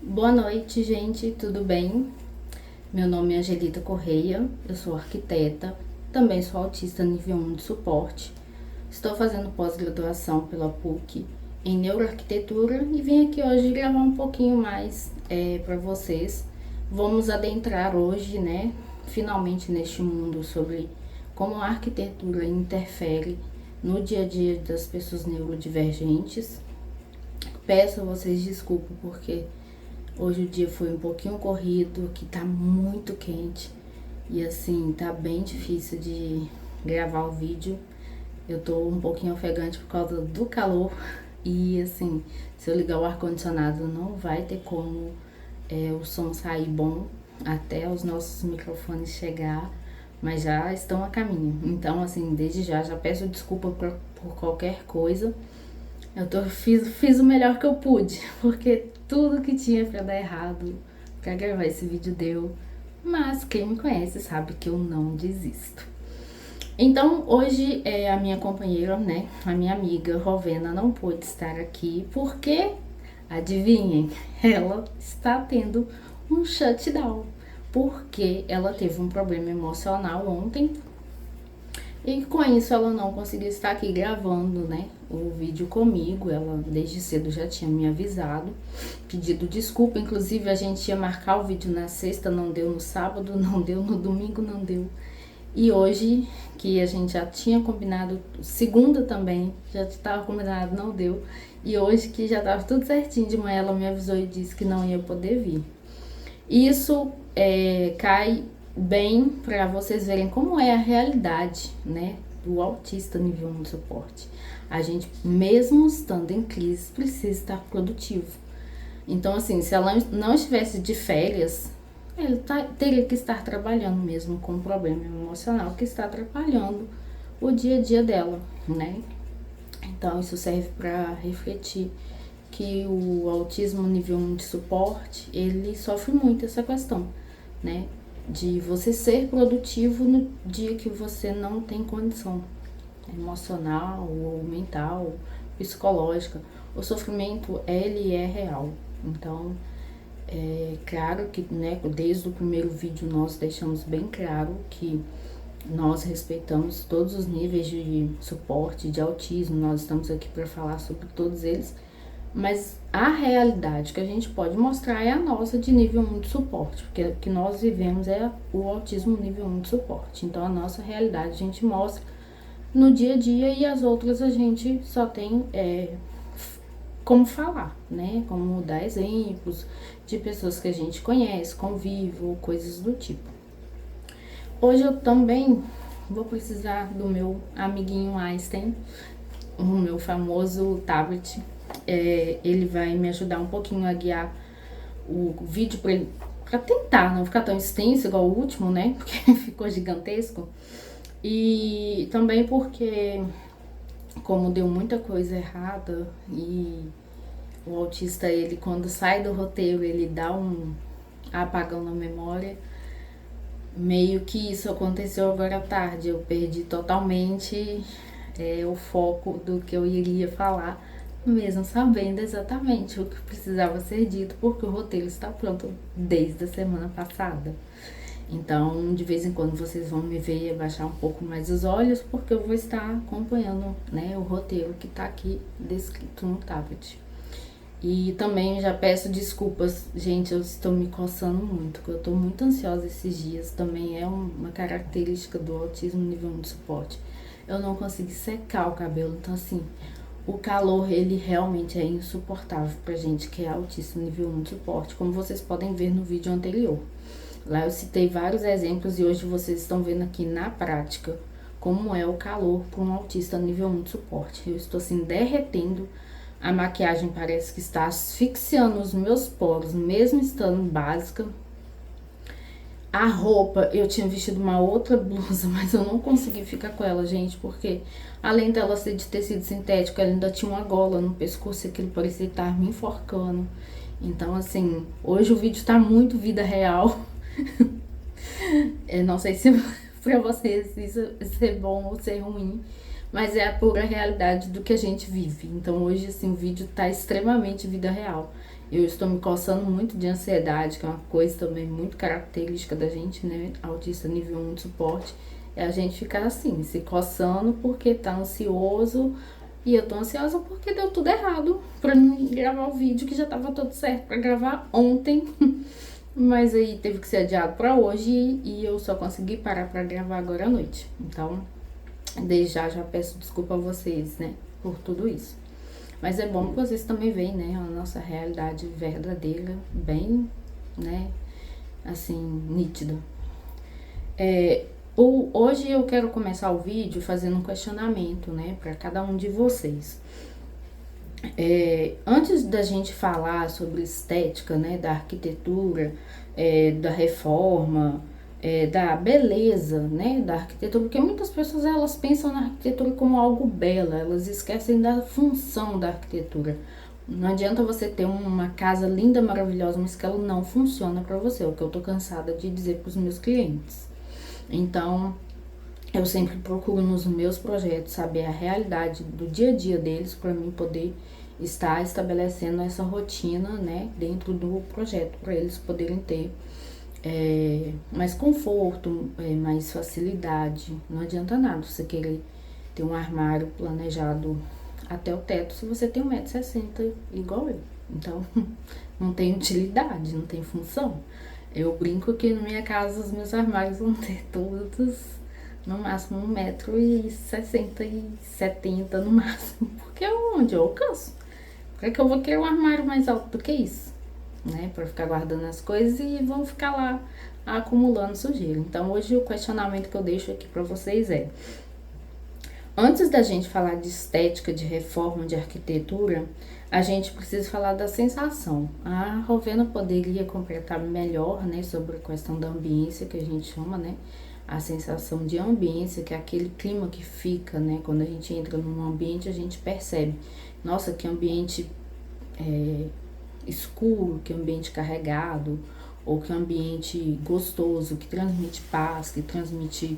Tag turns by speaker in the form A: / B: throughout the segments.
A: Boa noite, gente, tudo bem? Meu nome é Angelita Correia, eu sou arquiteta, também sou autista nível 1 de suporte. Estou fazendo pós-graduação pela PUC em neuroarquitetura e vim aqui hoje gravar um pouquinho mais para vocês. Vamos adentrar hoje, né, finalmente neste mundo sobre como a arquitetura interfere no dia a dia das pessoas neurodivergentes. Peço a vocês desculpa porque hoje o dia foi um pouquinho corrido, que tá muito quente e assim, tá bem difícil de gravar o vídeo. Eu tô um pouquinho ofegante por causa do calor e assim, se eu ligar o ar-condicionado não vai ter como o som sair bom até os nossos microfones chegar, mas já estão a caminho. Então assim, desde já peço desculpa por qualquer coisa. Fiz o melhor que eu pude, porque tudo que tinha pra dar errado pra gravar esse vídeo deu. Mas quem me conhece sabe que eu não desisto. Então, hoje a minha companheira, né, a minha amiga Rovena não pôde estar aqui porque, adivinhem, ela está tendo um shutdown. Porque ela teve um problema emocional ontem e com isso ela não conseguiu estar aqui gravando, né, o vídeo comigo. Ela desde cedo já tinha me avisado, pedido desculpa. Inclusive a gente ia marcar o vídeo na sexta, não deu, no sábado não deu, no domingo não deu. E hoje, que a gente já tinha combinado, segunda também, já estava combinado, não deu. E hoje que já estava tudo certinho, de manhã ela me avisou e disse que não ia poder vir. Isso cai bem para vocês verem como é a realidade, né, do autista nível 1 de suporte. A gente, mesmo estando em crise, precisa estar produtivo. Então, assim, se ela não estivesse de férias, ele teria que estar trabalhando mesmo com um problema emocional que está atrapalhando o dia a dia dela, né? Então, isso serve para refletir que o autismo nível 1 de suporte, ele sofre muito essa questão, né? De você ser produtivo no dia que você não tem condição emocional ou mental, psicológica. O sofrimento, ele é real. Então, é claro que, né, desde o primeiro vídeo nós deixamos bem claro que nós respeitamos todos os níveis de suporte, de autismo, nós estamos aqui para falar sobre todos eles, mas a realidade que a gente pode mostrar é a nossa de nível 1 de suporte, porque o que nós vivemos é o autismo nível 1 de suporte. Então a nossa realidade a gente mostra no dia a dia e as outras a gente só tem como falar, né? Como dar exemplos de pessoas que a gente conhece, convive, ou coisas do tipo. Hoje eu também vou precisar do meu amiguinho Einstein, o meu famoso tablet. Ele vai me ajudar um pouquinho a guiar o vídeo para tentar não ficar tão extenso igual o último, né? Porque ficou gigantesco. E também porque, como deu muita coisa errada e o autista, ele quando sai do roteiro, ele dá um apagão na memória. Meio que isso aconteceu agora à tarde. Eu perdi totalmente o foco do que eu iria falar, mesmo sabendo exatamente o que precisava ser dito, porque o roteiro está pronto desde a semana passada. Então, de vez em quando vocês vão me ver abaixar um pouco mais os olhos, porque eu vou estar acompanhando, né, o roteiro que está aqui descrito no tablet. E também já peço desculpas, gente, eu estou me coçando muito, porque eu estou muito ansiosa esses dias. Também é uma característica do autismo nível 1 de suporte. Eu não consegui secar o cabelo, então assim, o calor, ele realmente é insuportável pra gente que é autista nível 1 de suporte, como vocês podem ver no vídeo anterior. Lá eu citei vários exemplos e hoje vocês estão vendo aqui na prática como é o calor para um autista nível 1 de suporte. Eu estou assim derretendo, a maquiagem parece que está asfixiando os meus poros, mesmo estando básica. A roupa, eu tinha vestido uma outra blusa, mas eu não consegui ficar com ela, gente, porque além dela ser de tecido sintético, ela ainda tinha uma gola no pescoço e aquilo parecia estar me enforcando. Então, assim, hoje o vídeo tá muito vida real. Eu não sei se pra vocês isso ser bom ou ser ruim, mas é a pura realidade do que a gente vive. Então hoje, assim, o vídeo tá extremamente vida real. eu estou me coçando muito de ansiedade, que é uma coisa também muito característica da gente, né? Autista nível 1 de suporte. É a gente ficar assim, se coçando porque tá ansioso. E eu tô ansiosa porque deu tudo errado pra mim gravar o vídeo que já tava tudo certo pra gravar ontem. Mas aí teve que ser adiado pra hoje e eu só consegui parar pra gravar agora à noite. Então, desde já peço desculpa a vocês, né, por tudo isso. Mas é bom que vocês também veem, né, a nossa realidade verdadeira, bem, né, assim, nítida. Hoje eu quero começar o vídeo fazendo um questionamento, né, para cada um de vocês. Antes da gente falar sobre estética, né, da arquitetura, da reforma, da beleza, né, da arquitetura, porque muitas pessoas elas pensam na arquitetura como algo belo, elas esquecem da função da arquitetura. Não adianta você ter uma casa linda, maravilhosa, mas que ela não funciona para você, é o que eu tô cansada de dizer para os meus clientes. Então, eu sempre procuro nos meus projetos saber a realidade do dia a dia deles para mim poder estar estabelecendo essa rotina, né, dentro do projeto, para eles poderem ter mais conforto, mais facilidade. Não adianta nada você querer ter um armário planejado até o teto se você tem 1,60 m igual eu. Então, não tem utilidade, não tem função. Eu brinco que na minha casa os meus armários vão ter todos no máximo 1,60 m e 70 no máximo, porque é onde eu alcanço. Pra que eu vou querer um armário mais alto do que isso, né? Pra ficar guardando as coisas e vão ficar lá acumulando sujeira. Então hoje o questionamento que eu deixo aqui pra vocês é: antes da gente falar de estética, de reforma, de arquitetura, a gente precisa falar da sensação. A Rovena poderia completar melhor, né, sobre a questão da ambiência, que a gente chama, né, a sensação de ambiência, que é aquele clima que fica, né, quando a gente entra num ambiente, a gente percebe, nossa, que ambiente escuro, que ambiente carregado, ou que ambiente gostoso, que transmite paz, que transmite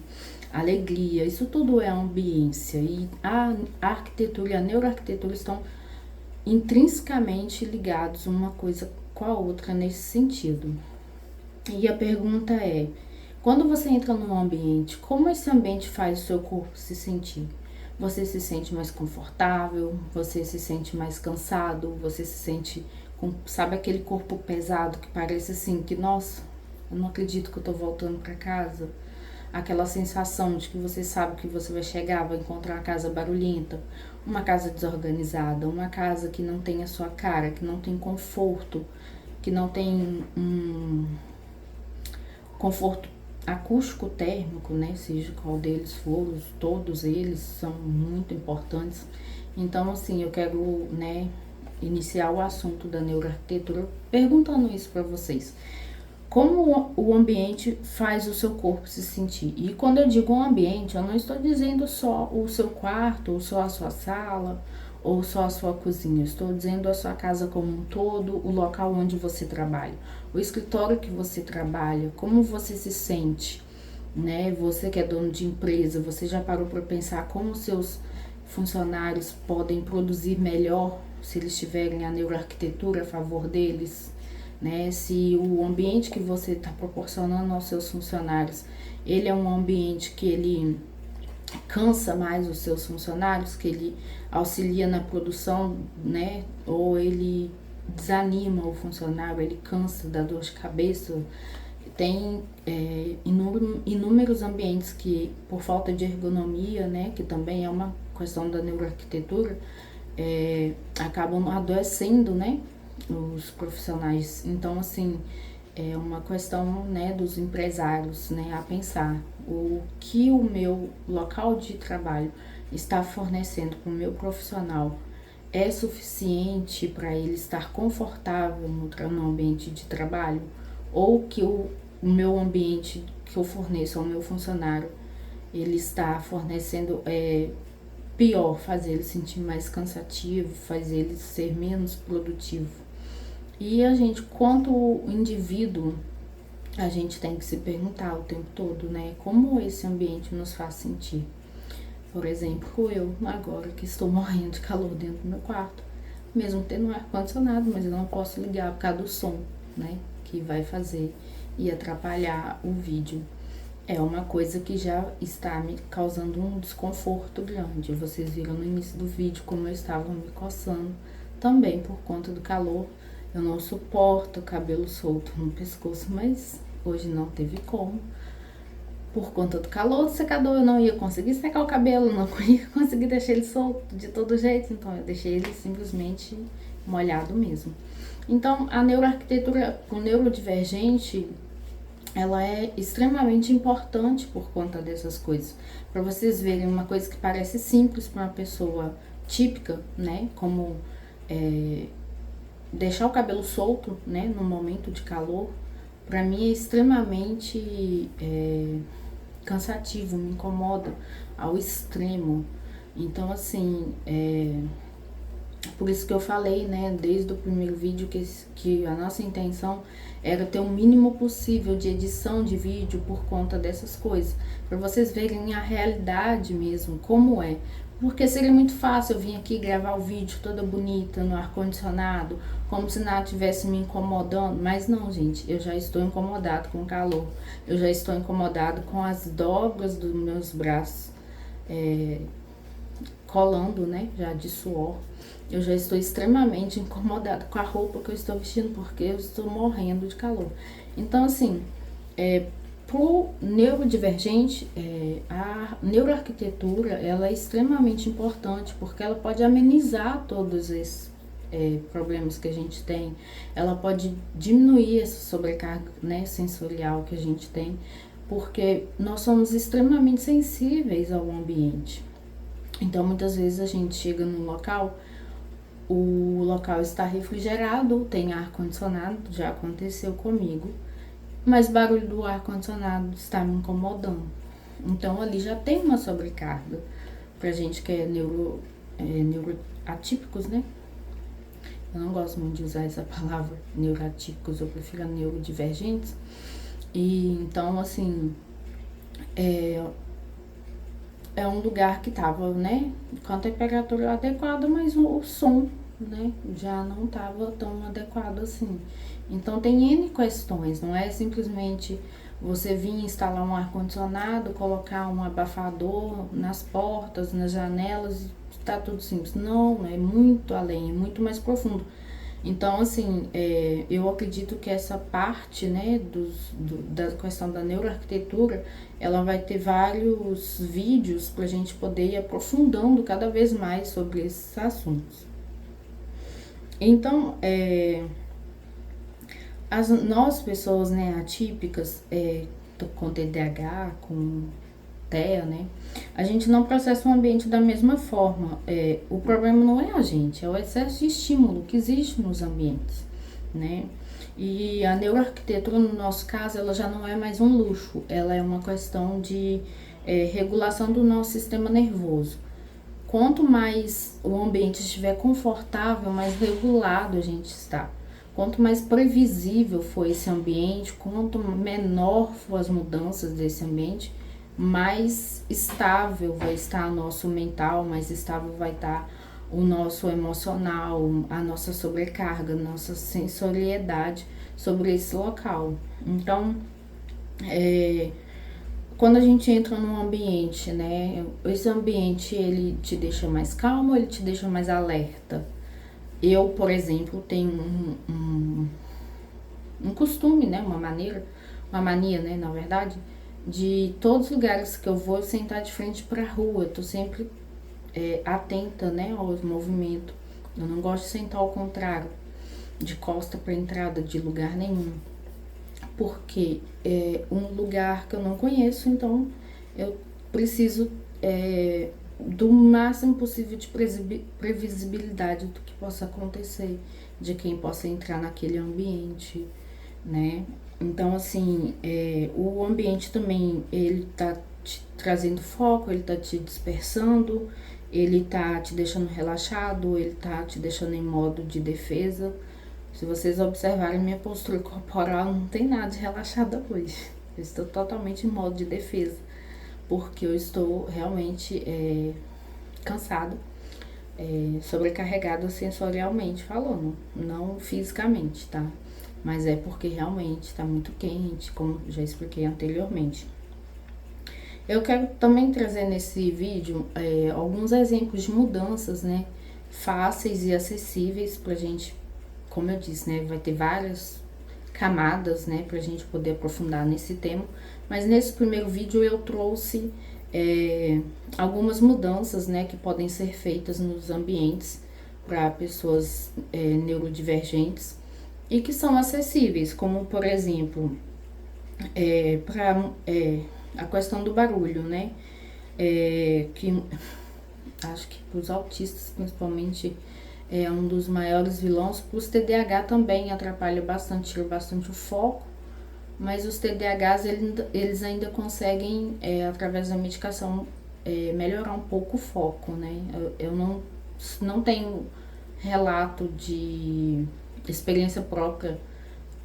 A: alegria. Isso tudo é ambiência. E a arquitetura e a neuroarquitetura estão intrinsecamente ligados uma coisa com a outra nesse sentido. E a pergunta é: quando você entra num ambiente, como esse ambiente faz o seu corpo se sentir? Você se sente mais confortável? Você se sente mais cansado? Você se sente com, sabe, aquele corpo pesado que parece assim que, nossa, eu não acredito que eu tô voltando para casa? Aquela sensação de que você sabe que você vai chegar, vai encontrar uma casa barulhenta, uma casa desorganizada, uma casa que não tem a sua cara, que não tem conforto, que não tem um conforto acústico térmico, né, seja qual deles for, todos eles são muito importantes. Então, assim, eu quero, né, iniciar o assunto da neuroarquitetura perguntando isso para vocês. Como o ambiente faz o seu corpo se sentir? E quando eu digo ambiente, eu não estou dizendo só o seu quarto, ou só a sua sala, ou só a sua cozinha. Estou dizendo a sua casa como um todo, o local onde você trabalha, o escritório que você trabalha, como você se sente, né? Você que é dono de empresa, você já parou para pensar como seus funcionários podem produzir melhor se eles tiverem a neuroarquitetura a favor deles, né? Se o ambiente que você está proporcionando aos seus funcionários, ele é um ambiente que ele cansa mais os seus funcionários, que ele auxilia na produção, né? Ou ele desanima o funcionário, ele cansa da dor de cabeça. Tem inúmeros ambientes que, por falta de ergonomia, né, que também é uma questão da neuroarquitetura, acabam adoecendo, né, os profissionais. Então, assim, é uma questão, né, dos empresários, né, a pensar o que o meu local de trabalho está fornecendo para o meu profissional é suficiente para ele estar confortável no ambiente de trabalho, ou que o meu ambiente que eu forneço ao meu funcionário, ele está fornecendo pior, faz ele sentir mais cansativo, faz ele ser menos produtivo. E a gente, quanto indivíduo, a gente tem que se perguntar o tempo todo, né, como esse ambiente nos faz sentir. Por exemplo, eu agora que estou morrendo de calor dentro do meu quarto, mesmo tendo um ar-condicionado, mas eu não posso ligar por causa do som, né? Que vai fazer e atrapalhar o vídeo. É uma coisa que já está me causando um desconforto grande. Vocês viram no início do vídeo como eu estava me coçando, também por conta do calor. Eu não suporto cabelo solto no pescoço, mas hoje não teve como. Por conta do calor do secador, eu não ia conseguir secar o cabelo, não ia conseguir deixar ele solto de todo jeito, então eu deixei ele simplesmente molhado mesmo. Então, a neuroarquitetura, o neurodivergente, ela é extremamente importante por conta dessas coisas. Para vocês verem, uma coisa que parece simples para uma pessoa típica, né, como deixar o cabelo solto, né, no momento de calor, para mim é extremamente cansativo, me incomoda ao extremo. Então, assim, por isso que eu falei, né, desde o primeiro vídeo, que a nossa intenção era ter o mínimo possível de edição de vídeo por conta dessas coisas, para vocês verem a realidade mesmo, como é. Porque seria muito fácil eu vir aqui gravar o vídeo toda bonita, no ar-condicionado, como se nada estivesse me incomodando, mas não, gente, eu já estou incomodado com o calor, eu já estou incomodado com as dobras dos meus braços, colando, né, já de suor. Eu já estou extremamente incomodada com a roupa que eu estou vestindo, porque eu estou morrendo de calor. Então, assim, pro neurodivergente, a neuroarquitetura, ela é extremamente importante, porque ela pode amenizar todos esses problemas que a gente tem, ela pode diminuir essa sobrecarga, né, sensorial que a gente tem, porque nós somos extremamente sensíveis ao ambiente. Então, muitas vezes a gente chega num local, o local está refrigerado, tem ar-condicionado, já aconteceu comigo, mas o barulho do ar-condicionado está me incomodando. Então, ali já tem uma sobrecarga. Pra gente que é neuroatípicos, né? Eu não gosto muito de usar essa palavra, neuroatípicos, eu prefiro neurodivergentes. E então, assim, é um lugar que tava, né, com a temperatura adequada, mas o som, né, já não tava tão adequado assim. Então tem N questões, não é simplesmente você vir instalar um ar-condicionado, colocar um abafador nas portas, nas janelas, tá tudo simples. Não, é muito além, é muito mais profundo. Então, assim, eu acredito que essa parte, né, da questão da neuroarquitetura, ela vai ter vários vídeos para a gente poder ir aprofundando cada vez mais sobre esses assuntos. Então, nós pessoas, né, atípicas, com TDAH, com TEA, né, a gente não processa o ambiente da mesma forma. O problema não é a gente, é o excesso de estímulo que existe nos ambientes, né. E a neuroarquitetura, no nosso caso, ela já não é mais um luxo, ela é uma questão de regulação do nosso sistema nervoso. Quanto mais o ambiente estiver confortável, mais regulado a gente está. Quanto mais previsível for esse ambiente, quanto menor for as mudanças desse ambiente, mais estável vai estar o nosso mental, mais estável vai estar o nosso emocional, a nossa sobrecarga, a nossa sensorialidade sobre esse local. Então, quando a gente entra num ambiente, né, esse ambiente ele te deixa mais calmo, ele te deixa mais alerta. Eu, por exemplo, tenho um costume, né, uma mania, né, na verdade, de todos os lugares que eu vou sentar de frente para a rua. Eu tô sempre atenta, né, aos movimentos. Eu não gosto de sentar ao contrário, de costa para entrada de lugar nenhum, porque é um lugar que eu não conheço, então eu preciso do máximo possível de previsibilidade do que possa acontecer, de quem possa entrar naquele ambiente, né? Então, assim, o ambiente também, ele tá te trazendo foco, ele tá te dispersando, ele tá te deixando relaxado, ele tá te deixando em modo de defesa. Se vocês observarem minha postura corporal, não tem nada de relaxada hoje. Eu estou totalmente em modo de defesa, porque eu estou realmente cansada, sobrecarregado sensorialmente falando, não fisicamente, tá? Mas é porque realmente tá muito quente, como já expliquei anteriormente. Eu quero também trazer nesse vídeo alguns exemplos de mudanças, né? Fáceis e acessíveis pra gente, como eu disse, né? Vai ter várias camadas, né? Pra gente poder aprofundar nesse tema. Mas nesse primeiro vídeo eu trouxe algumas mudanças, né? Que podem ser feitas nos ambientes para pessoas neurodivergentes e que são acessíveis, como por exemplo, a questão do barulho, né? Que acho que para os autistas, principalmente, é um dos maiores vilões. Para os TDAH também atrapalha bastante, tira bastante o foco, mas os TDAHs eles ainda conseguem, através da medicação, melhorar um pouco o foco, né? Eu não tenho relato de experiência própria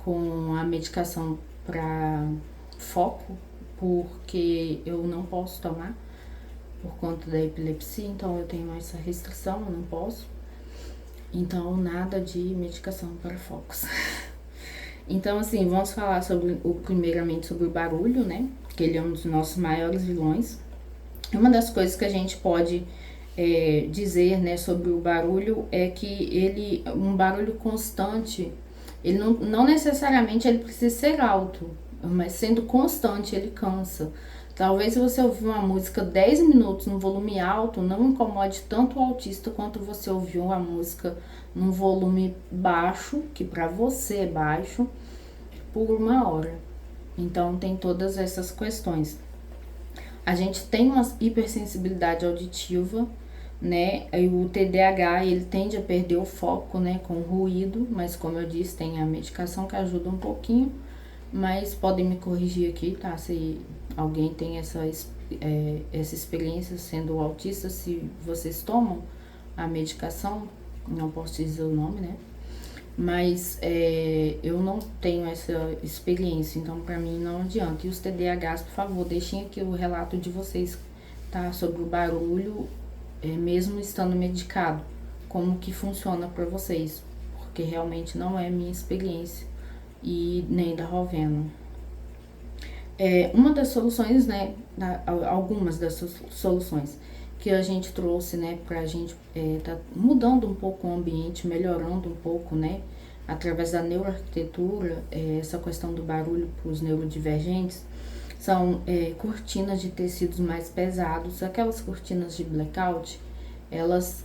A: com a medicação para foco, porque eu não posso tomar por conta da epilepsia, então eu tenho essa restrição, eu não posso. Então, nada de medicação para focos. Então, assim, vamos falar primeiramente sobre o barulho, né? Que ele é um dos nossos maiores vilões. Uma das coisas que a gente pode dizer, né, sobre o barulho é que um barulho constante, ele não necessariamente ele precisa ser alto, mas sendo constante ele cansa. Talvez se você ouvir uma música 10 minutos no volume alto, não incomode tanto o autista quanto você ouviu a música num volume baixo, que para você é baixo, por 1 hora. Então tem todas essas questões. A gente tem uma hipersensibilidade auditiva, né? E o TDAH, ele tende a perder o foco, né, com o ruído, mas como eu disse, tem a medicação que ajuda um pouquinho, mas podem me corrigir aqui, tá? Se alguém tem essa experiência sendo autista, se vocês tomam a medicação, não posso dizer o nome, né? Mas eu não tenho essa experiência, então pra mim não adianta. E os TDAHs, por favor, deixem aqui o relato de vocês, tá? Sobre o barulho, mesmo estando medicado, como que funciona pra vocês, porque realmente não é minha experiência e nem da Rovena. Uma das soluções, né, algumas das soluções que a gente trouxe, né, pra gente tá mudando um pouco o ambiente, melhorando um pouco, né, através da neuroarquitetura, essa questão do barulho para os neurodivergentes, são cortinas de tecidos mais pesados, aquelas cortinas de blackout, elas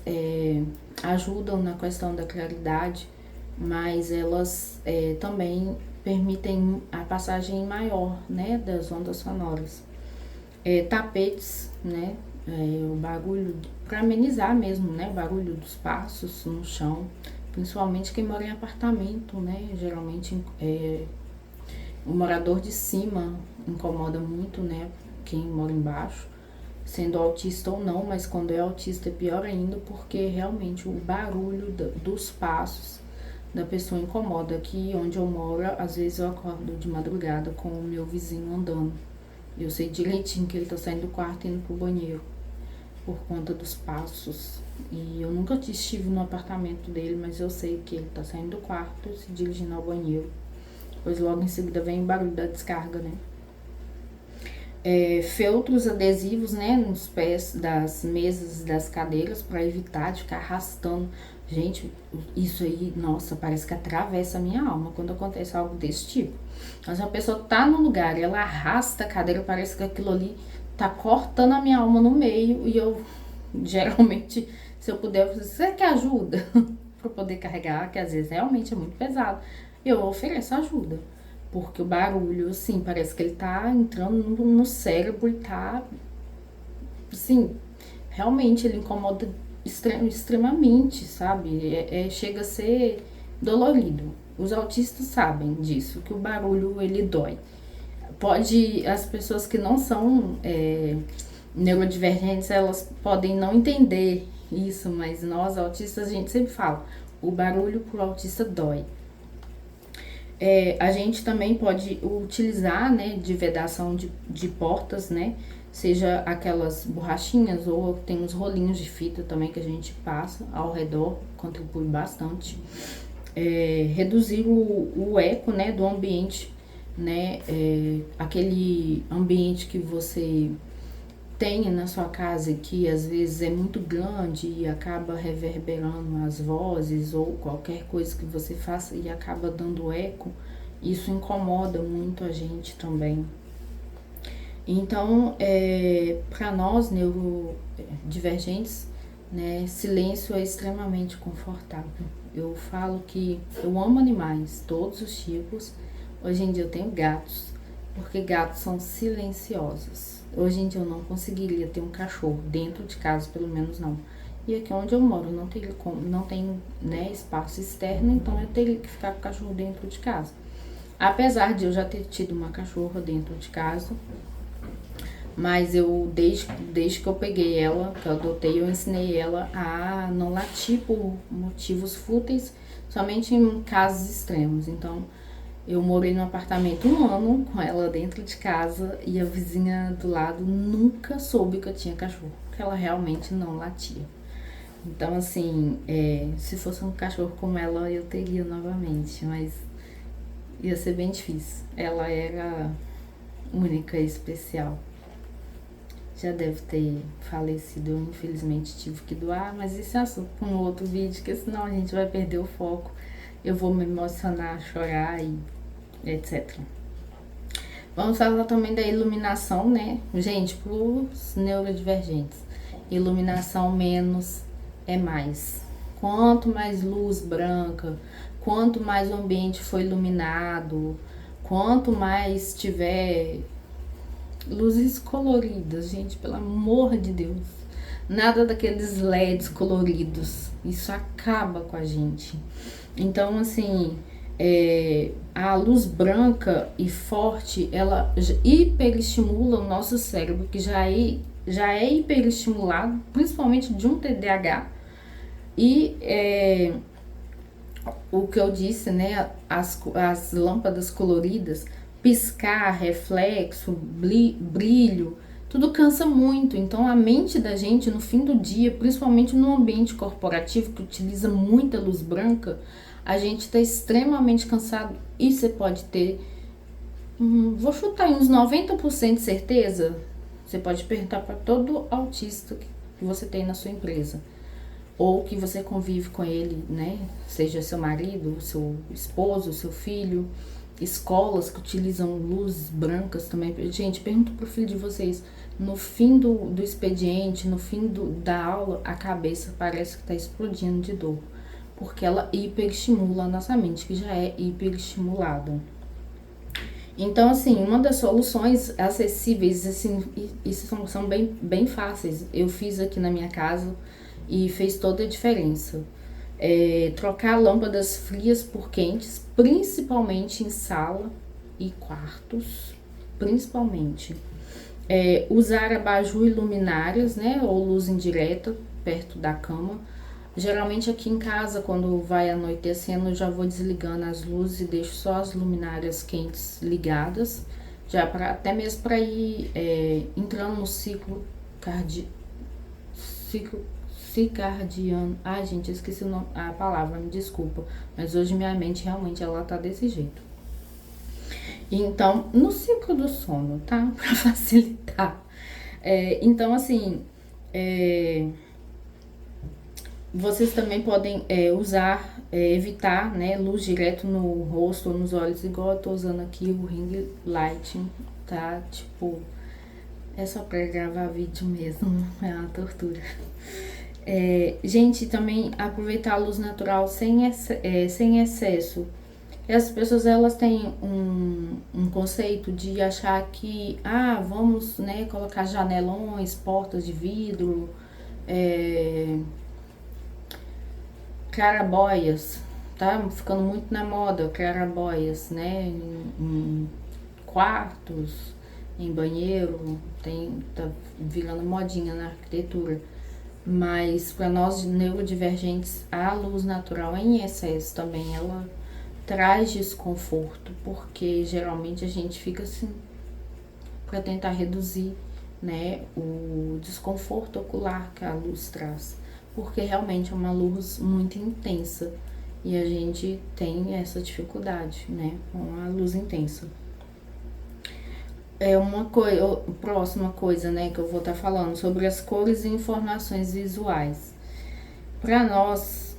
A: ajudam na questão da claridade, mas elas também permitem a passagem maior, né, das ondas sonoras. Tapetes, né, o barulho, para amenizar mesmo, né, o barulho dos passos no chão, principalmente quem mora em apartamento, né, geralmente o morador de cima incomoda muito, né, quem mora embaixo, sendo autista ou não, mas quando é autista é pior ainda, porque realmente o barulho dos passos da pessoa incomoda. Aqui onde eu moro, às vezes eu acordo de madrugada com o meu vizinho andando. Eu sei direitinho que ele tá saindo do quarto e indo pro banheiro, por conta dos passos. E eu nunca estive no apartamento dele, mas eu sei que ele tá saindo do quarto e se dirigindo ao banheiro. Pois logo em seguida vem o barulho da descarga, né? Feltros adesivos, né, nos pés das mesas e das cadeiras para evitar de ficar arrastando. Gente, isso aí, nossa, parece que atravessa a minha alma quando acontece algo desse tipo. Mas a pessoa tá no lugar e ela arrasta a cadeira, parece que aquilo ali tá cortando a minha alma no meio. E eu, geralmente, se eu puder, você quer ajuda para poder carregar, que às vezes realmente é muito pesado, eu ofereço ajuda. Porque o barulho, assim, parece que ele tá entrando no cérebro e tá, assim, realmente ele incomoda extremamente, sabe? Chega a ser dolorido. Os autistas sabem disso, que o barulho, ele dói. As pessoas que não são neurodivergentes, elas podem não entender isso, mas nós, autistas, a gente sempre fala, o barulho pro autista dói. A gente também pode utilizar, né, de vedação de portas, né, seja aquelas borrachinhas ou tem uns rolinhos de fita também que a gente passa ao redor, contribui bastante. Reduzir o eco, né, do ambiente, né, aquele ambiente que você tem na sua casa que às vezes é muito grande e acaba reverberando as vozes ou qualquer coisa que você faça e acaba dando eco, isso incomoda muito a gente também. Então, para nós neurodivergentes, né, silêncio é extremamente confortável. Eu falo que eu amo animais, todos os tipos. Hoje em dia eu tenho gatos, porque gatos são silenciosos. Hoje em dia eu não conseguiria ter um cachorro dentro de casa, pelo menos não. E aqui onde eu moro não tem né, espaço externo, então eu teria que ficar com o cachorro dentro de casa. Apesar de eu já ter tido uma cachorra dentro de casa, mas desde que eu peguei ela, que eu adotei, eu ensinei ela a não latir por motivos fúteis, somente em casos extremos. Então, eu morei no apartamento 1 ano com ela dentro de casa e a vizinha do lado nunca soube que eu tinha cachorro, porque ela realmente não latia. Então, assim, se fosse um cachorro como ela, eu teria novamente, mas ia ser bem difícil. Ela era única e especial. Já deve ter falecido, eu infelizmente tive que doar, mas isso é assunto para um outro vídeo, porque senão a gente vai perder o foco. Eu vou me emocionar, chorar e etc. Vamos falar também da iluminação, né? Gente, para os neurodivergentes, iluminação menos é mais. Quanto mais luz branca, quanto mais o ambiente for iluminado, quanto mais tiver luzes coloridas, gente, pelo amor de Deus. Nada daqueles LEDs coloridos. Isso acaba com a gente. Então, assim, a luz branca e forte, ela hiperestimula o nosso cérebro, que já é hiperestimulado, principalmente de um TDAH. E o que eu disse, né, as lâmpadas coloridas, piscar, reflexo, brilho, tudo cansa muito. Então a mente da gente no fim do dia, principalmente no ambiente corporativo que utiliza muita luz branca, a gente está extremamente cansado e você pode ter, vou chutar uns 90% de certeza. Você pode perguntar para todo autista que você tem na sua empresa ou que você convive com ele, né? Seja seu marido, seu esposo, seu filho, escolas que utilizam luzes brancas também. Gente, pergunta pro filho de vocês, no fim do expediente, no fim da aula, a cabeça parece que tá explodindo de dor, porque ela hiperestimula a nossa mente, que já é hiperestimulada. Então, assim, uma das soluções acessíveis, assim, isso são bem fáceis. Eu fiz aqui na minha casa e fez toda a diferença. Trocar lâmpadas frias por quentes, principalmente em sala e quartos, principalmente. Usar abajur e luminárias, né, ou luz indireta perto da cama. Geralmente aqui em casa, quando vai anoitecendo, eu já vou desligando as luzes e deixo só as luminárias quentes ligadas, já até mesmo para ir entrando no ciclo circadiano. Ai, gente, eu esqueci a palavra, me desculpa, mas hoje minha mente realmente ela tá desse jeito. Então, no ciclo do sono, tá? Pra facilitar. Então, assim, vocês também podem evitar, né, luz direto no rosto ou nos olhos, igual eu tô usando aqui o ring lighting, tá? Tipo, é só pra gravar vídeo mesmo, é uma tortura. Gente, também aproveitar a luz natural sem excesso. E as pessoas, elas têm um conceito de achar que, vamos, né, colocar janelões, portas de vidro, claraboias, tá ficando muito na moda, claraboias, né, em quartos, em banheiro, tá virando modinha na arquitetura. Mas para nós neurodivergentes, a luz natural em excesso também, ela traz desconforto, porque geralmente a gente fica assim, para tentar reduzir né, o desconforto ocular que a luz traz, porque realmente é uma luz muito intensa e a gente tem essa dificuldade, né, com a luz intensa. É uma coisa, próxima coisa, né, que eu vou estar falando sobre as cores e informações visuais. Para nós,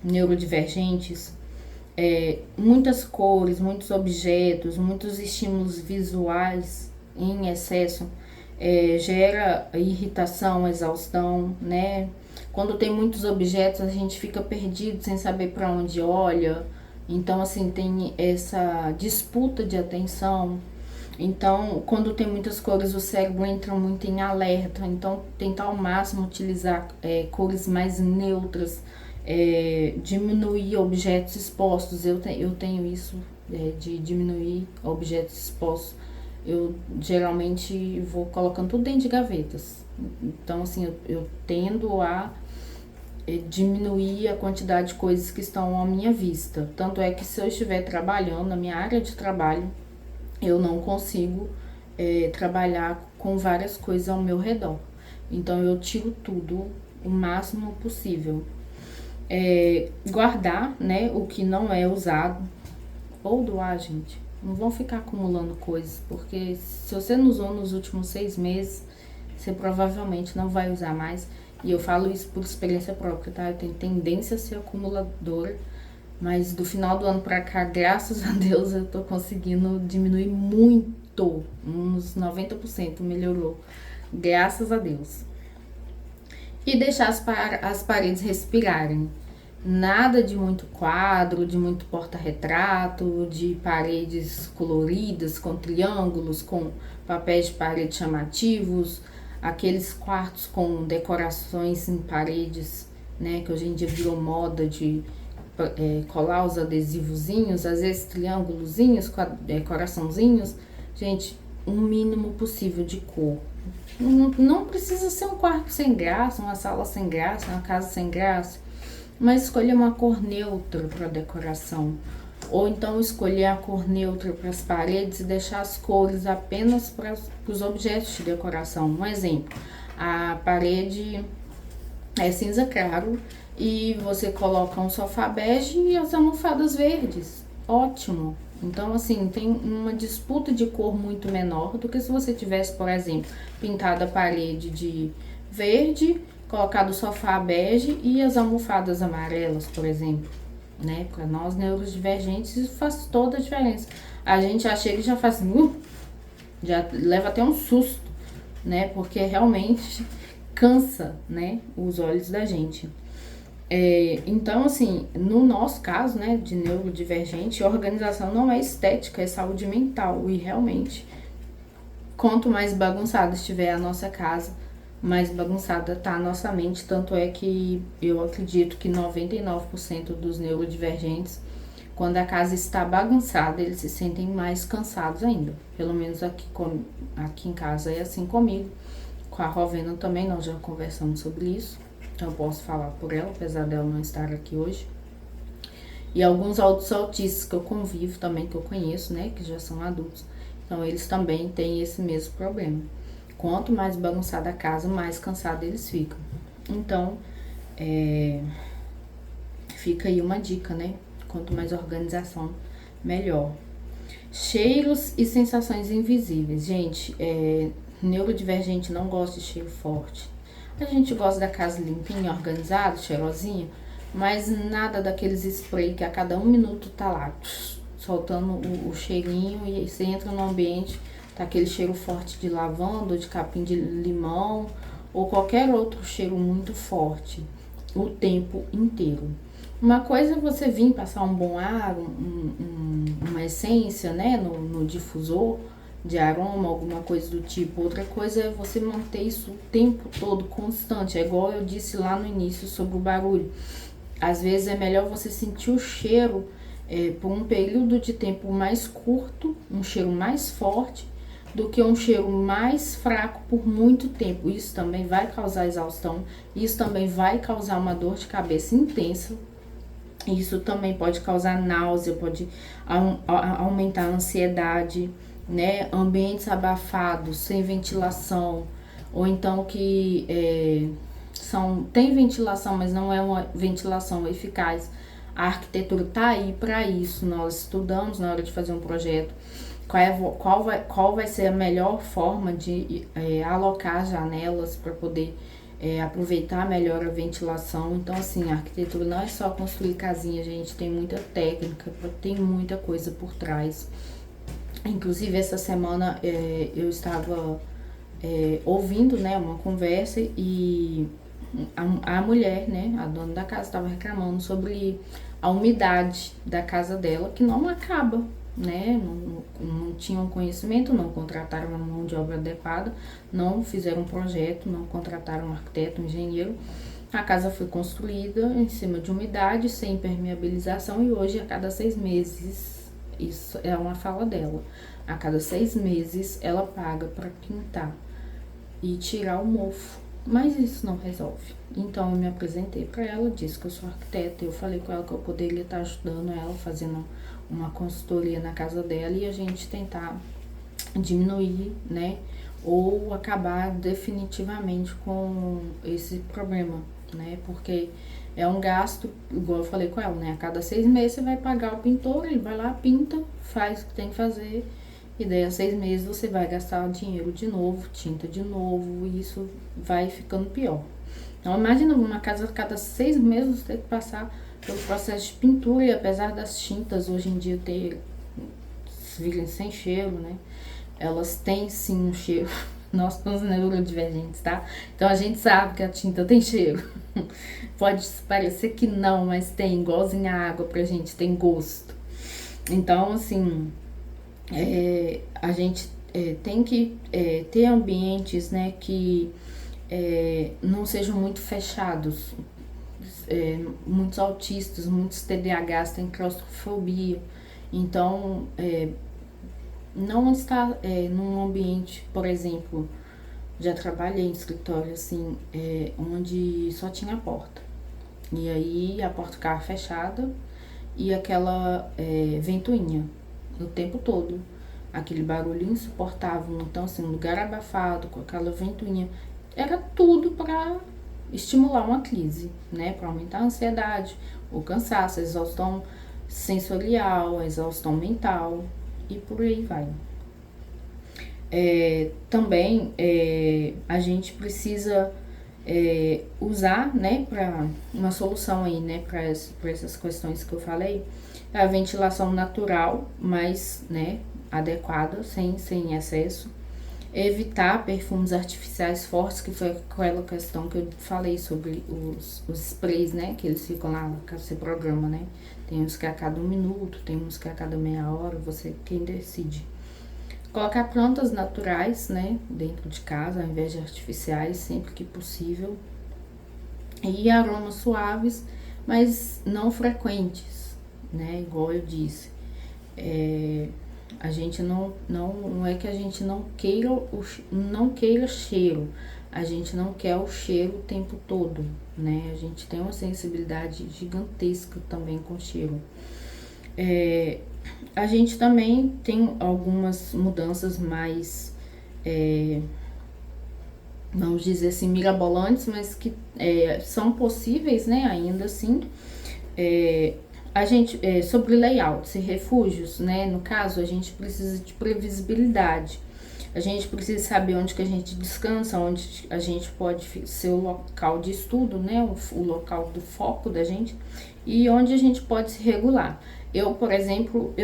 A: neurodivergentes, muitas cores, muitos objetos, muitos estímulos visuais em excesso gera irritação, exaustão, né? Quando tem muitos objetos, a gente fica perdido sem saber para onde olha. Então, assim, tem essa disputa de atenção. Então, quando tem muitas cores, o cérebro entra muito em alerta. Então, tentar ao máximo utilizar cores mais neutras, diminuir objetos expostos. Eu tenho isso de diminuir objetos expostos. Eu geralmente vou colocando tudo dentro de gavetas. Então, assim, eu tendo a diminuir a quantidade de coisas que estão à minha vista. Tanto é que se eu estiver trabalhando na minha área de trabalho, eu não consigo trabalhar com várias coisas ao meu redor. Então eu tiro tudo o máximo possível. Guardar, né, o que não é usado ou doar, gente. Não vão ficar acumulando coisas, porque se você não usou nos últimos 6 meses, você provavelmente não vai usar mais. E eu falo isso por experiência própria, tá? Eu tenho tendência a ser acumuladora, mas do final do ano pra cá, graças a Deus, eu tô conseguindo diminuir muito, uns 90% melhorou, graças a Deus. E deixar as paredes respirarem. Nada de muito quadro, de muito porta-retrato, de paredes coloridas, com triângulos, com papéis de parede chamativos, aqueles quartos com decorações em paredes, né, que hoje em dia virou moda de colar os adesivozinhos, às vezes triângulozinhos, coraçãozinhos. Gente, o mínimo possível de cor. Não precisa ser um quarto sem graça, uma sala sem graça, uma casa sem graça, mas escolher uma cor neutra para decoração. Ou então escolher a cor neutra para as paredes e deixar as cores apenas para os objetos de decoração. Um exemplo, a parede é cinza claro e você coloca um sofá bege e as almofadas verdes. Ótimo! Então, assim, tem uma disputa de cor muito menor do que se você tivesse, por exemplo, pintado a parede de verde, colocado o sofá bege e as almofadas amarelas, por exemplo, né? Para nós neurodivergentes isso faz toda a diferença. A gente já chega e já faz já leva até um susto, né? Porque realmente cansa, né, os olhos da gente. Então, assim, no nosso caso, né, de neurodivergente, a organização não é estética, é saúde mental. E realmente, quanto mais bagunçada estiver a nossa casa, mais bagunçada tá a nossa mente. Tanto é que eu acredito que 99% dos neurodivergentes, quando a casa está bagunçada, eles se sentem mais cansados ainda. Pelo menos aqui em casa é assim comigo. Com a Rovena também, nós já conversamos sobre isso. Então eu posso falar por ela, apesar dela não estar aqui hoje. E alguns outros autistas que eu convivo também, que eu conheço, né, que já são adultos. Então eles também têm esse mesmo problema. Quanto mais bagunçada a casa, mais cansados eles ficam. Então, fica aí uma dica, né? Quanto mais organização, melhor. Cheiros e sensações invisíveis. Gente, neurodivergente não gosta de cheiro forte. A gente gosta da casa limpinha, organizada, cheirosinha, mas nada daqueles spray que a cada 1 minuto tá lá, soltando o cheirinho, e você entra no ambiente, tá aquele cheiro forte de lavanda, de capim de limão, ou qualquer outro cheiro muito forte, o tempo inteiro. Uma coisa é você vir passar um bom ar, uma essência, né, no difusor de aroma, alguma coisa do tipo. Outra coisa é você manter isso o tempo todo, constante. É igual eu disse lá no início sobre o barulho. Às vezes é melhor você sentir o cheiro por um período de tempo mais curto, um cheiro mais forte, do que um cheiro mais fraco por muito tempo. Isso também vai causar exaustão, isso também vai causar uma dor de cabeça intensa. Isso também pode causar náusea, pode aumentar a ansiedade. né? Ambientes abafados, sem ventilação, ou então que tem ventilação, mas não é uma ventilação eficaz. A arquitetura está aí para isso. Nós estudamos na hora de fazer um projeto qual vai ser a melhor forma de alocar janelas para poder aproveitar melhor a ventilação. Então, assim, a arquitetura não é só construir casinha, gente, tem muita técnica, tem muita coisa por trás. Inclusive, essa semana eu estava ouvindo, né, uma conversa e a mulher, né, a dona da casa, estava reclamando sobre a umidade da casa dela, que não acaba, né, não tinham conhecimento, não contrataram uma mão de obra adequada, não fizeram um projeto, não contrataram um arquiteto, um engenheiro. A casa foi construída em cima de umidade, sem impermeabilização, e hoje a cada 6 meses, isso é uma fala dela, a cada 6 meses ela paga para pintar e tirar o mofo, mas isso não resolve. Então eu me apresentei para ela, disse que eu sou arquiteta, eu falei com ela que eu poderia estar ajudando ela, fazendo uma consultoria na casa dela e a gente tentar diminuir, né, ou acabar definitivamente com esse problema, né, porque é um gasto, igual eu falei com ela, né, a cada 6 meses você vai pagar o pintor, ele vai lá, pinta, faz o que tem que fazer, e daí a 6 meses você vai gastar dinheiro de novo, tinta de novo, e isso vai ficando pior. Então imagina uma casa a cada 6 meses você ter que passar pelo processo de pintura, e apesar das tintas hoje em dia virem sem cheiro, né? Elas têm sim um cheiro. Nós somos neurodivergentes, tá? Então a gente sabe que a tinta tem cheiro. Pode parecer que não, mas tem, igualzinho a água pra gente, tem gosto. Então, assim, a gente tem que ter ambientes, né, que não sejam muito fechados. Muitos autistas, muitos TDAHs têm claustrofobia. Então, não estar num ambiente, por exemplo, já trabalhei em escritório assim, onde só tinha porta. E aí a porta ficava fechada e aquela ventoinha o tempo todo. Aquele barulho insuportável. Então, assim, um lugar abafado, com aquela ventoinha. Era tudo para estimular uma crise, né? Para aumentar a ansiedade, o cansaço, a exaustão sensorial, a exaustão mental e por aí vai. Também a gente precisa usar, né, para uma solução aí, né, para essas questões que eu falei, a ventilação natural, mas, né, adequada, sem excesso. Evitar perfumes artificiais fortes, que foi aquela questão que eu falei sobre os sprays, né, que eles ficam lá, que você programa, né. Tem uns que é a cada 1 minuto, tem uns que é a cada meia hora, você quem decide. Colocar plantas naturais, né, dentro de casa, ao invés de artificiais, sempre que possível. E aromas suaves, mas não frequentes, né, igual eu disse. A gente não é que a gente não queira cheiro, a gente não quer o cheiro o tempo todo, né? A gente tem uma sensibilidade gigantesca também com cheiro. A gente também tem algumas mudanças mais, vamos dizer assim, mirabolantes, mas que são possíveis, né, ainda assim. A gente, sobre layouts e refúgios, né, no caso, a gente precisa de previsibilidade. A gente precisa saber onde que a gente descansa, onde a gente pode ser o local de estudo, né, o local do foco da gente, e onde a gente pode se regular. Eu, por exemplo,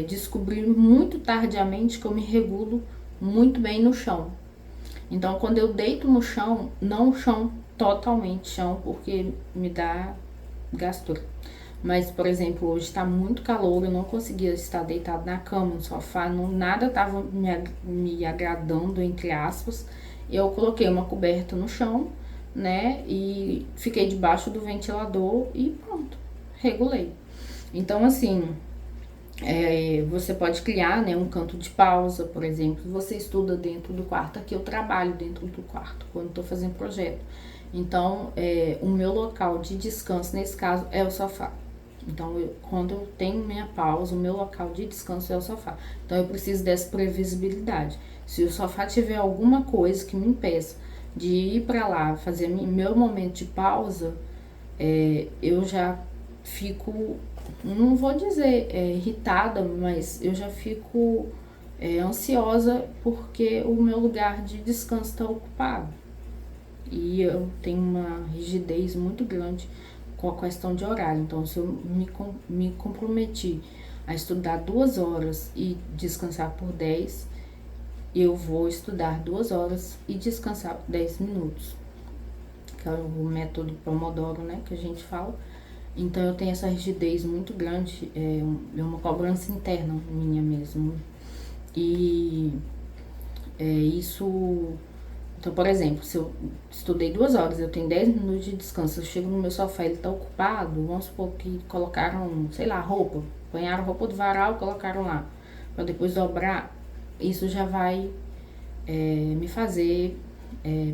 A: descobri muito tardiamente que eu me regulo muito bem no chão. Então, quando eu deito no chão, não chão totalmente chão, porque me dá gastura. Mas, por exemplo, hoje tá muito calor, eu não conseguia estar deitado na cama, no sofá, nada tava me agradando, entre aspas. Eu coloquei uma coberta no chão, né, e fiquei debaixo do ventilador e pronto, regulei. Então, assim, você pode criar, né, um canto de pausa, por exemplo. Você estuda dentro do quarto, aqui eu trabalho dentro do quarto, quando estou fazendo projeto. Então, o meu local de descanso, nesse caso, é o sofá. Então, quando eu tenho minha pausa, o meu local de descanso é o sofá. Então, eu preciso dessa previsibilidade. Se o sofá tiver alguma coisa que me impeça de ir para lá, fazer meu momento de pausa, eu já fico, não vou dizer irritada, mas eu já fico ansiosa porque o meu lugar de descanso está ocupado. E eu tenho uma rigidez muito grande com a questão de horário. Então, se eu me comprometi a estudar 2 horas e descansar por 10, eu vou estudar 2 horas e descansar 10 minutos. Que é o método Pomodoro, né, que a gente fala. Então, eu tenho essa rigidez muito grande, é uma cobrança interna minha mesmo. E isso... Então, por exemplo, se eu estudei 2 horas, eu tenho 10 minutos de descanso, eu chego no meu sofá, ele tá ocupado, vamos supor que colocaram, sei lá, roupa, apanharam roupa do varal e colocaram lá, para depois dobrar, isso já vai me fazer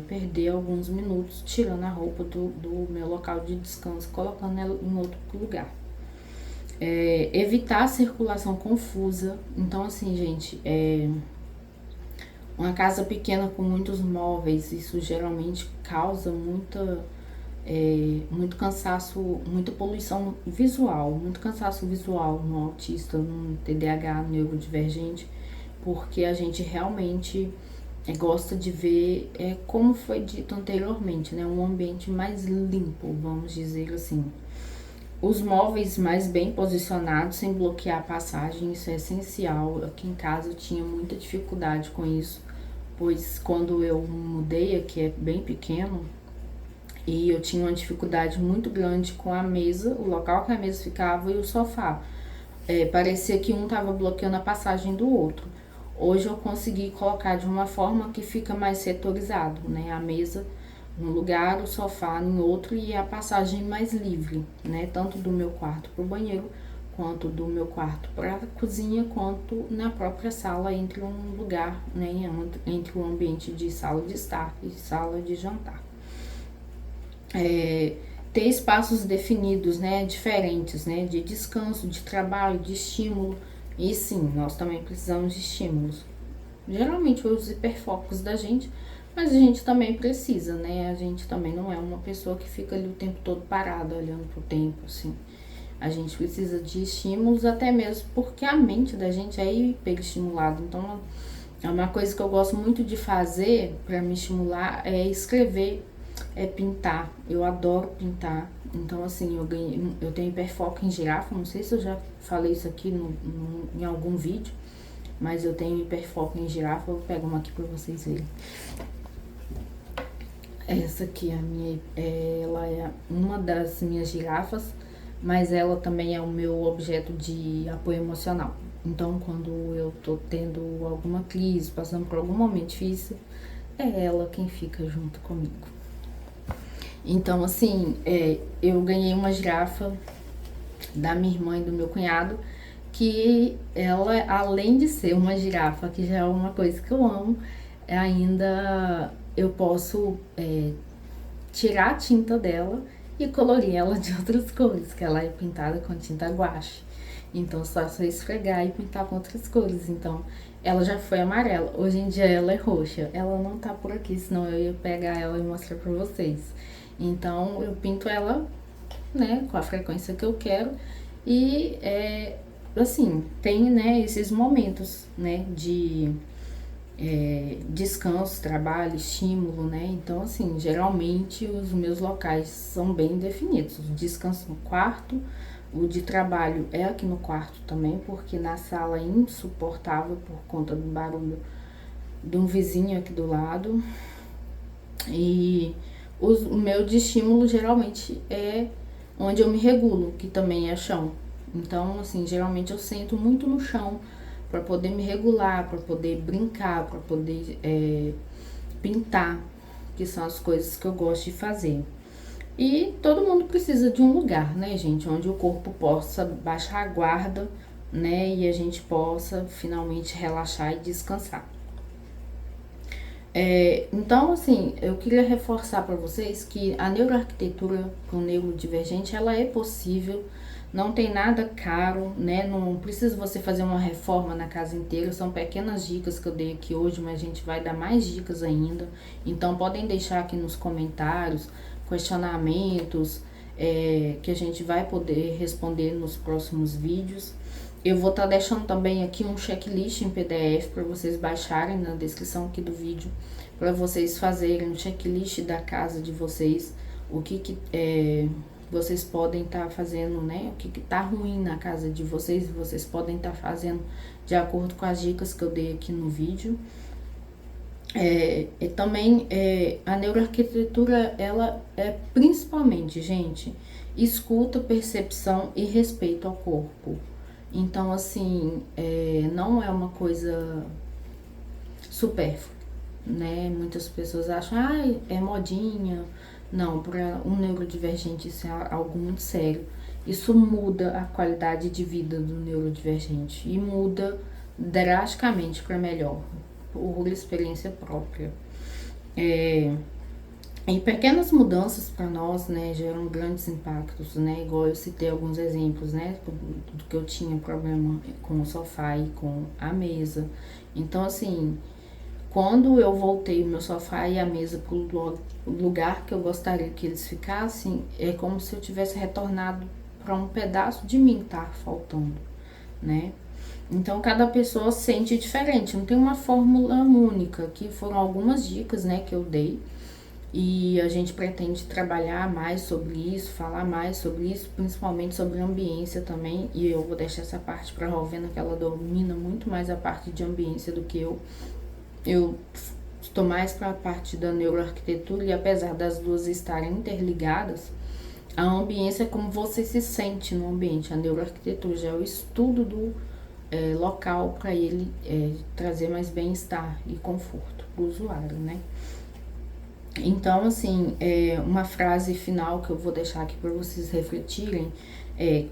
A: perder alguns minutos tirando a roupa do meu local de descanso, colocando ela em outro lugar. Evitar a circulação confusa. Então, assim, gente, uma casa pequena com muitos móveis, isso geralmente causa muito cansaço, muita poluição visual, muito cansaço visual no autista, no TDAH, neurodivergente, porque a gente realmente gosta de ver, como foi dito anteriormente, né, um ambiente mais limpo, vamos dizer assim. Os móveis mais bem posicionados, sem bloquear a passagem, isso é essencial. Aqui em casa eu tinha muita dificuldade com isso, pois quando eu mudei aqui é bem pequeno e eu tinha uma dificuldade muito grande com a mesa, o local que a mesa ficava e o sofá. Parecia que um estava bloqueando a passagem do outro. Hoje eu consegui colocar de uma forma que fica mais setorizado, né? A mesa num lugar, o sofá em outro e a passagem mais livre, né? Tanto do meu quarto para o banheiro, quanto do meu quarto para a cozinha, quanto na própria sala, entre um lugar, né? Entre o ambiente de sala de estar e sala de jantar. Ter espaços definidos, né? Diferentes, né? De descanso, de trabalho, de estímulo. E sim, nós também precisamos de estímulos. Geralmente os hiperfocos da gente, mas a gente também precisa, né? A gente também não é uma pessoa que fica ali o tempo todo parada, olhando pro tempo, assim. A gente precisa de estímulos, até mesmo porque a mente da gente é hiperestimulada. Então, é uma coisa que eu gosto muito de fazer para me estimular é escrever, é pintar. Eu adoro pintar. Então, assim, eu tenho hiperfoco em girafa. Não sei se eu já falei isso aqui em algum vídeo, mas eu tenho hiperfoco em girafa. Eu vou pegar uma aqui pra vocês verem. Essa aqui, ela é uma das minhas girafas, mas ela também é o meu objeto de apoio emocional. Então, quando eu tô tendo alguma crise, passando por algum momento difícil, é ela quem fica junto comigo. Então, assim, eu ganhei uma girafa da minha irmã e do meu cunhado, que ela, além de ser uma girafa, que já é uma coisa que eu amo, ainda eu posso tirar a tinta dela e colorir ela de outras cores, que ela é pintada com tinta guache. Então, só você esfregar e pintar com outras cores. Então, ela já foi amarela. Hoje em dia ela é roxa. Ela não tá por aqui, senão eu ia pegar ela e mostrar pra vocês. Então, eu pinto ela, né, com a frequência que eu quero. E, assim, tem, né, esses momentos, né, de descanso, trabalho, estímulo, né? Então, assim, geralmente os meus locais são bem definidos. O descanso no quarto, o de trabalho é aqui no quarto também, porque na sala é insuportável por conta do barulho de um vizinho aqui do lado. E o meu de estímulo geralmente é onde eu me regulo, que também é chão. Então, assim, geralmente eu sento muito no chão para poder me regular, para poder brincar, para poder pintar, que são as coisas que eu gosto de fazer. E todo mundo precisa de um lugar, né, gente, onde o corpo possa baixar a guarda, né, e a gente possa finalmente relaxar e descansar. Então, assim, eu queria reforçar para vocês que a neuroarquitetura para o neurodivergente, ela é possível, Não tem nada caro, né? Não precisa você fazer uma reforma na casa inteira. São pequenas dicas que eu dei aqui hoje, mas a gente vai dar mais dicas ainda. Então podem deixar aqui nos comentários questionamentos que a gente vai poder responder nos próximos vídeos. Eu vou estar deixando também aqui um checklist em PDF para vocês baixarem na descrição aqui do vídeo, para vocês fazerem um checklist da casa de vocês, o que vocês podem estar fazendo, né? O que tá ruim na casa de vocês, vocês podem estar fazendo de acordo com as dicas que eu dei aqui no vídeo. E também a neuroarquitetura, ela é principalmente, gente, escuta, percepção e respeito ao corpo. Então, assim, não é uma coisa supérflua, né? Muitas pessoas acham, é modinha. Não, para um neurodivergente isso é algo muito sério. Isso muda a qualidade de vida do neurodivergente e muda drasticamente para melhor, por experiência própria. E pequenas mudanças para nós, né, geram grandes impactos, né, igual eu citei alguns exemplos, né, do que eu tinha problema com o sofá e com a mesa. Então, assim, quando eu voltei o meu sofá e a mesa para o lugar que eu gostaria que eles ficassem, é como se eu tivesse retornado para um pedaço de mim estar faltando, né? Então, cada pessoa sente diferente, não tem uma fórmula única, que foram algumas dicas, né, que eu dei. E a gente pretende trabalhar mais sobre isso, falar mais sobre isso, principalmente sobre ambiência também. E eu vou deixar essa parte para a Rovena, que ela domina muito mais a parte de ambiência do que eu. Eu estou mais para a parte da neuroarquitetura, e apesar das duas estarem interligadas, a ambiência é como você se sente no ambiente. A neuroarquitetura já é o estudo do local para ele trazer mais bem-estar e conforto para o usuário, né? Então, assim, uma frase final que eu vou deixar aqui para vocês refletirem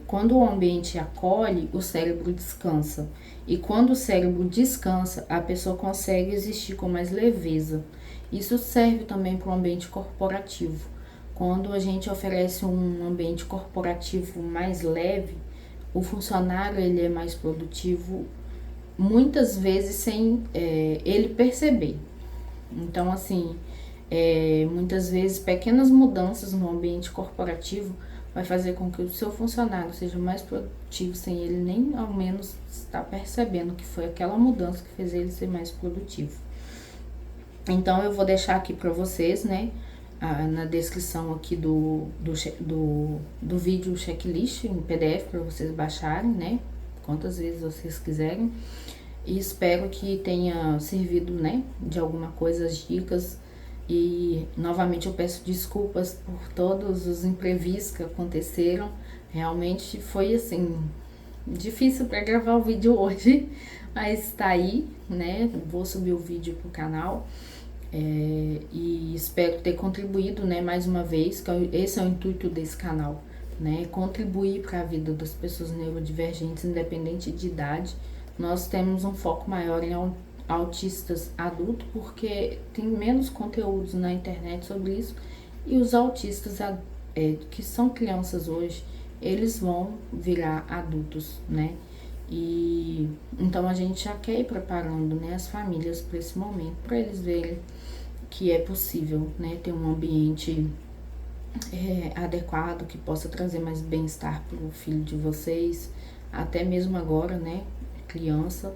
A: quando o ambiente acolhe, o cérebro descansa. E quando o cérebro descansa, a pessoa consegue existir com mais leveza. Isso serve também para o ambiente corporativo. Quando a gente oferece um ambiente corporativo mais leve, o funcionário ele é mais produtivo, muitas vezes sem ele perceber. Então, assim, muitas vezes pequenas mudanças no ambiente corporativo vai fazer com que o seu funcionário seja mais produtivo sem ele nem ao menos estar percebendo que foi aquela mudança que fez ele ser mais produtivo. Então eu vou deixar aqui para vocês, né, na descrição aqui do vídeo o checklist em PDF para vocês baixarem, né, quantas vezes vocês quiserem. E espero que tenha servido, né, de alguma coisa as dicas. E novamente eu peço desculpas por todos os imprevistos que aconteceram. Realmente foi assim difícil para gravar o vídeo hoje, mas tá aí, né? Vou subir o vídeo pro canal e espero ter contribuído, né? Mais uma vez, que esse é o intuito desse canal, né? Contribuir para a vida das pessoas neurodivergentes, independente de idade. Nós temos um foco maior em autistas adultos, porque tem menos conteúdos na internet sobre isso, e os autistas que são crianças hoje, eles vão virar adultos, né? E então a gente já quer ir preparando, né, as famílias para esse momento, para eles verem que é possível, né, ter um ambiente adequado, que possa trazer mais bem-estar para o filho de vocês, até mesmo agora, né, criança.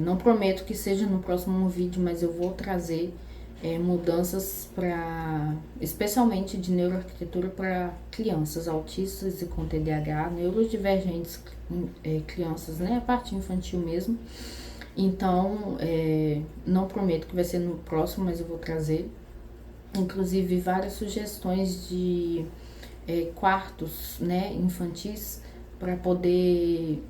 A: Não prometo que seja no próximo vídeo, mas eu vou trazer mudanças especialmente de neuroarquitetura para crianças autistas e com TDAH, neurodivergentes, crianças, né, a parte infantil mesmo. Então, não prometo que vai ser no próximo, mas eu vou trazer, inclusive, várias sugestões de quartos, né, infantis, para poder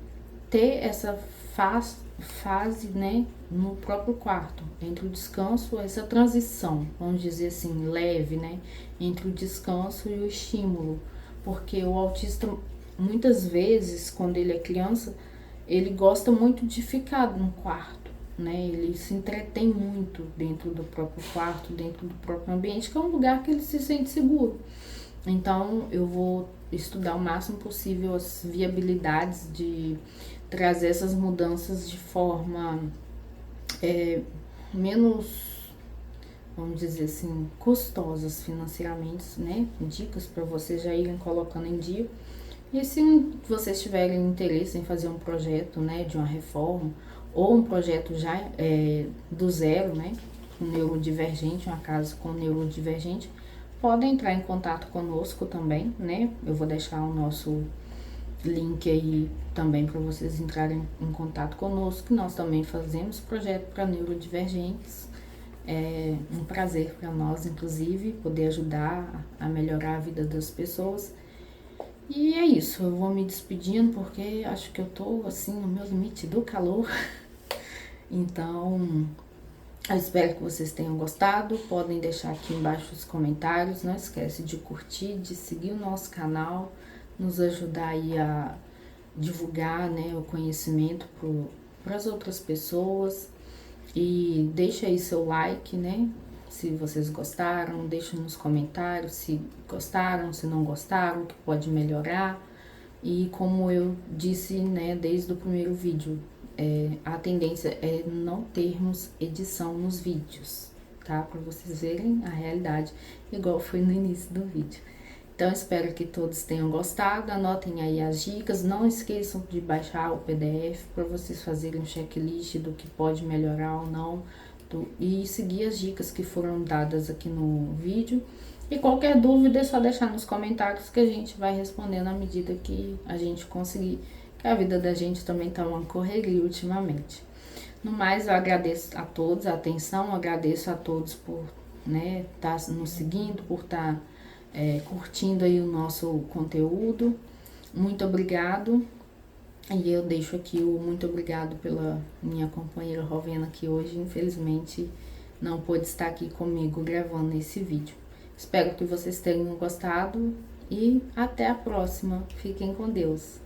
A: ter essa fase, né, no próprio quarto, entre o descanso, essa transição, vamos dizer assim, leve, né, entre o descanso e o estímulo, porque o autista, muitas vezes, quando ele é criança, ele gosta muito de ficar no quarto, né, ele se entretém muito dentro do próprio quarto, dentro do próprio ambiente, que é um lugar que ele se sente seguro. Então, eu vou estudar o máximo possível as viabilidades de trazer essas mudanças de forma menos, vamos dizer assim, custosas financeiramente, né? Dicas para vocês já irem colocando em dia. E se vocês tiverem interesse em fazer um projeto, né, de uma reforma, ou um projeto já do zero, né, com neurodivergente, uma casa com neurodivergente, podem entrar em contato conosco também, né? Eu vou deixar o nosso link aí também para vocês entrarem em contato conosco, que nós também fazemos projeto para neurodivergentes. É um prazer para nós, inclusive, poder ajudar a melhorar a vida das pessoas. E é isso, eu vou me despedindo porque acho que eu tô assim no meu limite do calor. Então, eu espero que vocês tenham gostado. Podem deixar aqui embaixo os comentários. Não esquece de curtir, de seguir o nosso canal, nos ajudar aí a divulgar, né, o conhecimento para as outras pessoas. E deixa aí seu like, né? Se vocês gostaram, deixa nos comentários se gostaram, se não gostaram, o que pode melhorar. E como eu disse, né, desde o primeiro vídeo, a tendência é não termos edição nos vídeos, tá? Para vocês verem a realidade, igual foi no início do vídeo. Então, espero que todos tenham gostado. Anotem aí as dicas. Não esqueçam de baixar o PDF para vocês fazerem um checklist do que pode melhorar ou não. E seguir as dicas que foram dadas aqui no vídeo. E qualquer dúvida é só deixar nos comentários que a gente vai respondendo à medida que a gente conseguir. Que a vida da gente também tá uma correria ultimamente. No mais, eu agradeço a todos a atenção. Agradeço a todos por, né, tá nos seguindo, por estar curtindo aí o nosso conteúdo. Muito obrigado. E eu deixo aqui o muito obrigado pela minha companheira Rovena, que hoje infelizmente não pôde estar aqui comigo gravando esse vídeo. Espero que vocês tenham gostado e até a próxima. Fiquem com Deus.